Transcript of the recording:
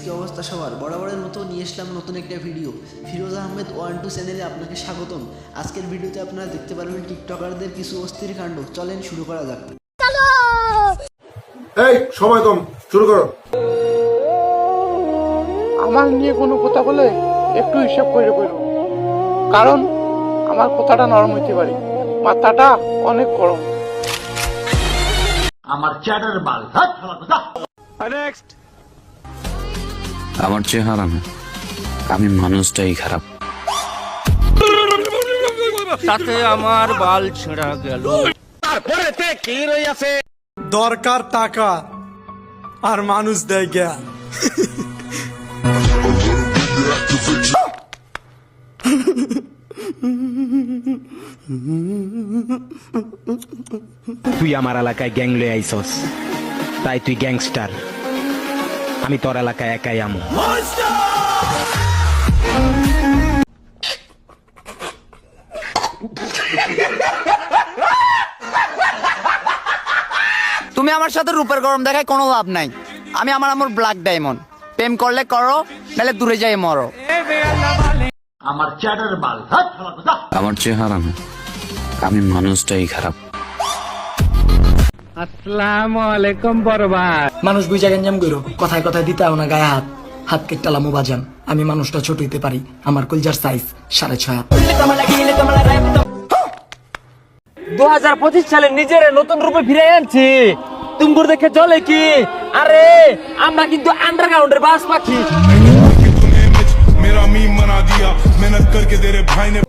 কি অবস্থা সবার? বরাবরের মতো নিয়ে আসলাম নতুন একটা ভিডিও। ফিরোজ আহমেদ 1-2 চ্যানেলে আপনাকে স্বাগতম। আজকের ভিডিওতে আপনারা দেখতে পারবেন টিকটকারদের কিছু অস্থির কাণ্ড। চলেন শুরু করা যাক। এই সময় কম, শুরু করো। আমার নিয়ে কোনো কথা বলে একটু হিসাব করে বলো, কারণ আমার কথাটা নরম হইতে পারে, মাথাটা অনেক গরম। আমার চ্যাটার বাল নেক্সট। আমার চেহারা না, আমি মানুষটাই খারাপ। তাতে আমার বাল ছেঁড়া গেল। দরকার টাকা আর মানুষ দেয় জ্ঞান। তুই আমার এলাকায় গ্যাং লয়ে আইসস, তাই তুই গ্যাংস্টার। আমি তোর এলাকায় একাই আমু। তুমি আমার সাথে রূপের গরম দেখায় কোনো লাভ নাই। আমি আমার ব্ল্যাক ডায়মন্ড। প্রেম করলে করো, নাহলে দূরে যাই মরো। আমার চ্যাটার বাল আমার চেহারা না, আমি মানুষটাই খারাপ। আসসালামু আলাইকুম বরবাদ। মানুষ বুঝা গেঞ্জাম করো, কথায় কথায় দিতে না গায়ে হাত। হাত কেটে বাজান, আমি মানুষটা ছোট হইতে পারি, আমার কলজার সাইজ 6.5 হাত। 2025 সালে নিজের নতুন রূপে ফিরে আনছি। তুমগুর দেখে চলে কি? আরে আমরা কিন্তু আন্ডারগ্রাউন্ডের বাস পাখি। मेरा मीम बना दिया मेहनत करके तेरे भाई ने